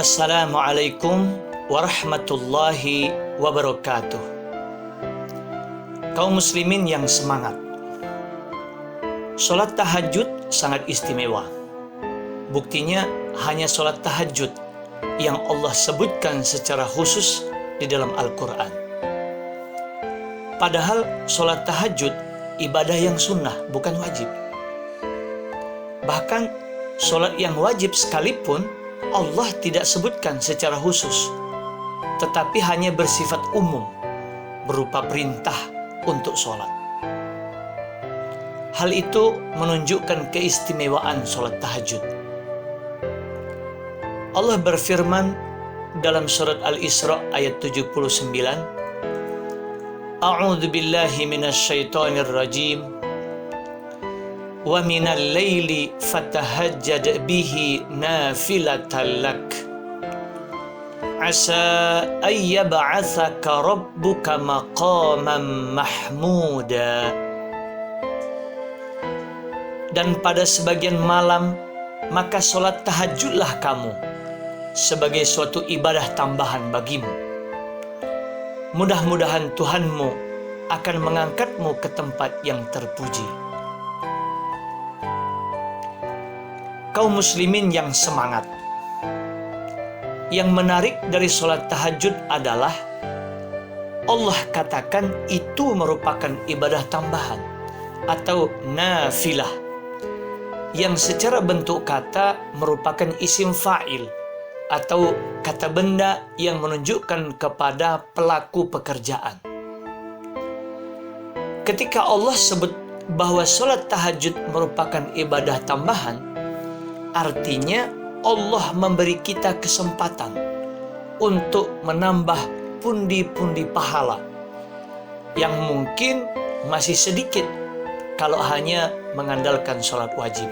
Assalamualaikum warahmatullahi wabarakatuh. Kaum muslimin yang semangat, sholat tahajud sangat istimewa. Buktinya hanya sholat tahajud yang Allah sebutkan secara khusus di dalam Al-Quran. Padahal sholat tahajud ibadah yang sunnah, bukan wajib. Bahkan sholat yang wajib sekalipun Allah tidak sebutkan secara khusus, tetapi hanya bersifat umum, berupa perintah untuk sholat. Hal itu menunjukkan keistimewaan sholat tahajud. Allah berfirman dalam surat Al-Isra ayat 79, A'udzu billahi minasyaitonir rajim. Wa minal laili fatahajjad bihi nafilatan lak asa ay yab'atsaka rabbuka maqaman mahmuda. Dan pada sebagian malam maka sholat tahajudlah kamu sebagai suatu ibadah tambahan bagimu. Mudah-mudahan Tuhanmu akan mengangkatmu ke tempat yang terpuji. Kaum muslimin yang semangat, yang menarik dari sholat tahajud adalah Allah katakan itu merupakan ibadah tambahan atau nafilah, yang secara bentuk kata merupakan isim fa'il atau kata benda yang menunjukkan kepada pelaku pekerjaan. Ketika Allah sebut bahwa sholat tahajud merupakan ibadah tambahan, artinya Allah memberi kita kesempatan untuk menambah pundi-pundi pahala yang mungkin masih sedikit kalau hanya mengandalkan sholat wajib.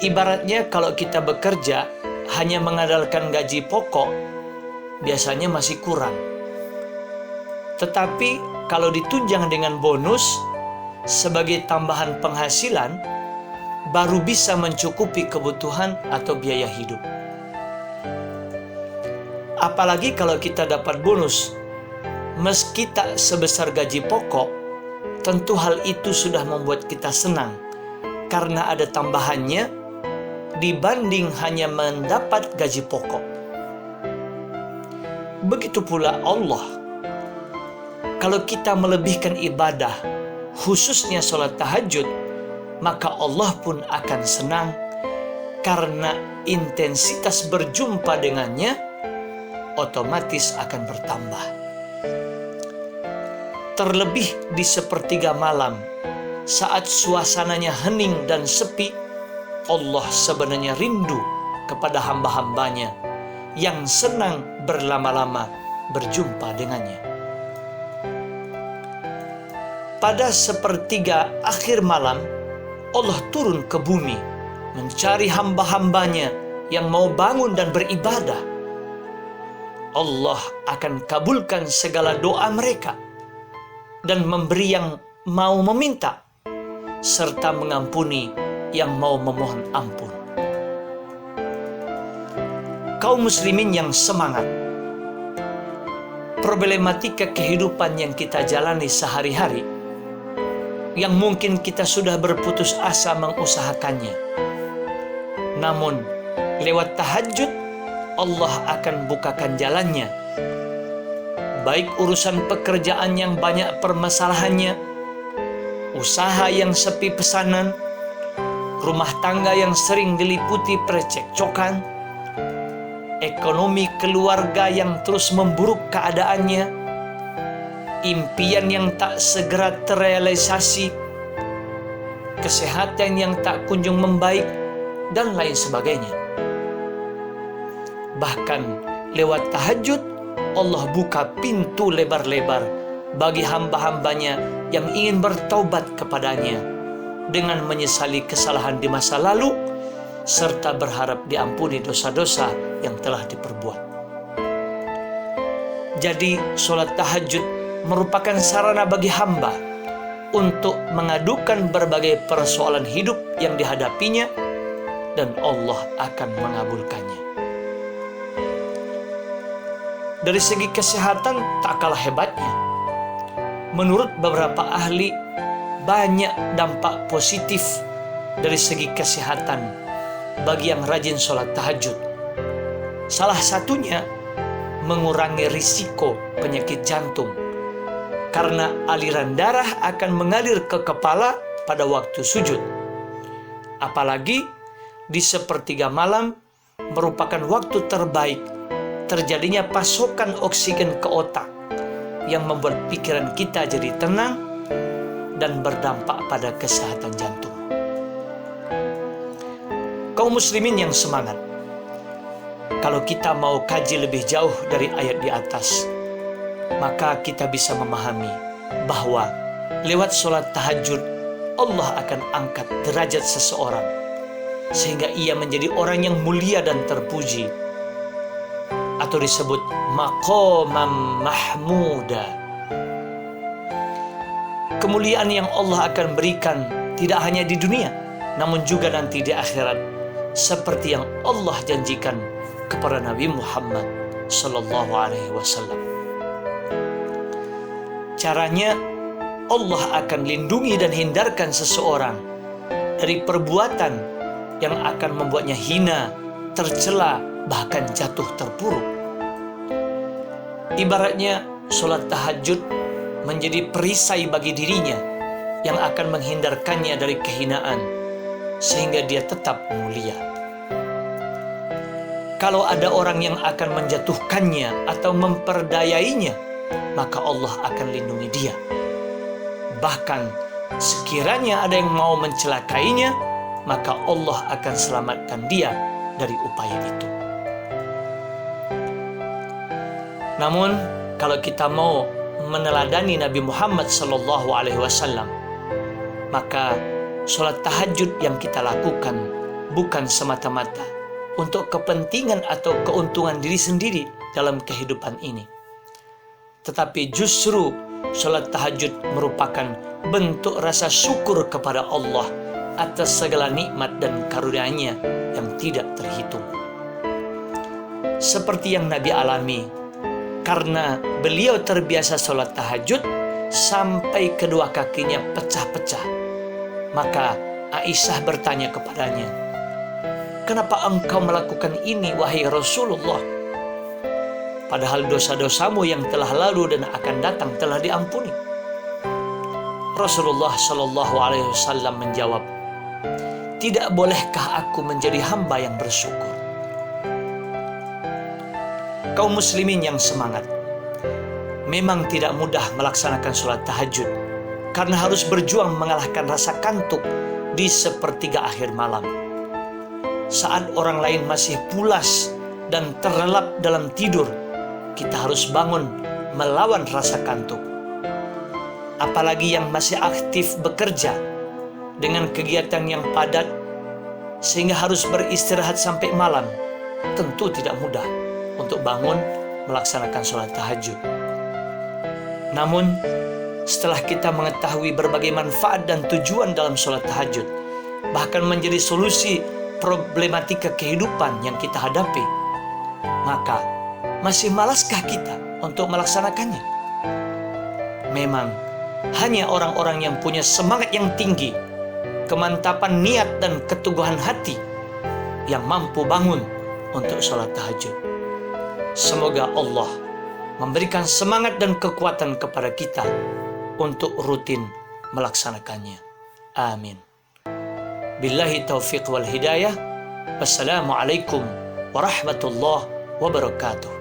Ibaratnya kalau kita bekerja hanya mengandalkan gaji pokok, biasanya masih kurang. Tetapi kalau ditunjang dengan bonus sebagai tambahan penghasilan, baru bisa mencukupi kebutuhan atau biaya hidup. Apalagi kalau kita dapat bonus, meski tak sebesar gaji pokok, tentu hal itu sudah membuat kita senang karena ada tambahannya dibanding hanya mendapat gaji pokok. Begitu pula Allah. Kalau kita melebihkan ibadah, khususnya sholat tahajud, maka Allah pun akan senang karena intensitas berjumpa dengannya otomatis akan bertambah. Terlebih di sepertiga malam, saat suasananya hening dan sepi, Allah sebenarnya rindu kepada hamba-hambanya yang senang berlama-lama berjumpa dengannya. Pada sepertiga akhir malam, Allah turun ke bumi mencari hamba-hambanya yang mau bangun dan beribadah. Allah akan kabulkan segala doa mereka dan memberi yang mau meminta, serta mengampuni yang mau memohon ampun. Kaum muslimin yang semangat, problematika kehidupan yang kita jalani sehari-hari, yang mungkin kita sudah berputus asa mengusahakannya, namun lewat tahajud Allah akan bukakan jalannya. Baik urusan pekerjaan yang banyak permasalahannya, usaha yang sepi pesanan, rumah tangga yang sering diliputi percekcokan, ekonomi keluarga yang terus memburuk keadaannya, impian yang tak segera terrealisasi, kesehatan yang tak kunjung membaik, dan lain sebagainya. Bahkan lewat tahajud Allah buka pintu lebar-lebar bagi hamba-hambanya yang ingin bertaubat kepadanya dengan menyesali kesalahan di masa lalu serta berharap diampuni dosa-dosa yang telah diperbuat. Jadi sholat tahajud merupakan sarana bagi hamba untuk mengadukan berbagai persoalan hidup yang dihadapinya dan Allah akan mengabulkannya. Dari segi kesehatan tak kalah hebatnya. Menurut beberapa ahli, banyak dampak positif dari segi kesehatan bagi yang rajin sholat tahajud. Salah satunya mengurangi risiko penyakit jantung, karena aliran darah akan mengalir ke kepala pada waktu sujud. Apalagi di sepertiga malam merupakan waktu terbaik terjadinya pasokan oksigen ke otak yang membuat pikiran kita jadi tenang dan berdampak pada kesehatan jantung. Kaum muslimin yang semangat, kalau kita mau kaji lebih jauh dari ayat di atas, maka kita bisa memahami bahwa lewat sholat tahajud Allah akan angkat derajat seseorang sehingga ia menjadi orang yang mulia dan terpuji, atau disebut maqamam mahmuda. Kemuliaan yang Allah akan berikan tidak hanya di dunia, namun juga nanti di akhirat, seperti yang Allah janjikan kepada Nabi Muhammad sallallahu alaihi wasallam. Caranya, Allah akan lindungi dan hindarkan seseorang dari perbuatan yang akan membuatnya hina, tercela, bahkan jatuh terpuruk. Ibaratnya sholat tahajud menjadi perisai bagi dirinya yang akan menghindarkannya dari kehinaan sehingga dia tetap mulia. Kalau ada orang yang akan menjatuhkannya atau memperdayainya, maka Allah akan lindungi dia. Bahkan sekiranya ada yang mau mencelakainya, maka Allah akan selamatkan dia dari upaya itu. Namun, kalau kita mau meneladani Nabi Muhammad SAW, maka sholat tahajud yang kita lakukan bukan semata-mata untuk kepentingan atau keuntungan diri sendiri dalam kehidupan ini. Tetapi justru sholat tahajud merupakan bentuk rasa syukur kepada Allah atas segala nikmat dan karunia-Nya yang tidak terhitung. Seperti yang Nabi alami, karena beliau terbiasa sholat tahajud sampai kedua kakinya pecah-pecah. Maka Aisyah bertanya kepadanya, "Kenapa engkau melakukan ini, wahai Rasulullah? Padahal dosa-dosamu yang telah lalu dan akan datang telah diampuni." Rasulullah Shallallahu Alaihi Wasallam menjawab, "Tidak bolehkah aku menjadi hamba yang bersyukur?" Kaum muslimin yang semangat, memang tidak mudah melaksanakan sholat tahajud karena harus berjuang mengalahkan rasa kantuk di sepertiga akhir malam. Saat orang lain masih pulas dan terlelap dalam tidur, kita harus bangun melawan rasa kantuk. Apalagi yang masih aktif bekerja dengan kegiatan yang padat sehingga harus beristirahat sampai malam, tentu tidak mudah untuk bangun melaksanakan sholat tahajud. Namun, setelah kita mengetahui berbagai manfaat dan tujuan dalam sholat tahajud, bahkan menjadi solusi problematika kehidupan yang kita hadapi, maka masih malaskah kita untuk melaksanakannya? Memang hanya orang-orang yang punya semangat yang tinggi, kemantapan niat dan keteguhan hati yang mampu bangun untuk sholat tahajud. Semoga Allah memberikan semangat dan kekuatan kepada kita untuk rutin melaksanakannya. Amin. Billahi taufiq wal hidayah. Wassalamualaikum warahmatullahi wabarakatuh.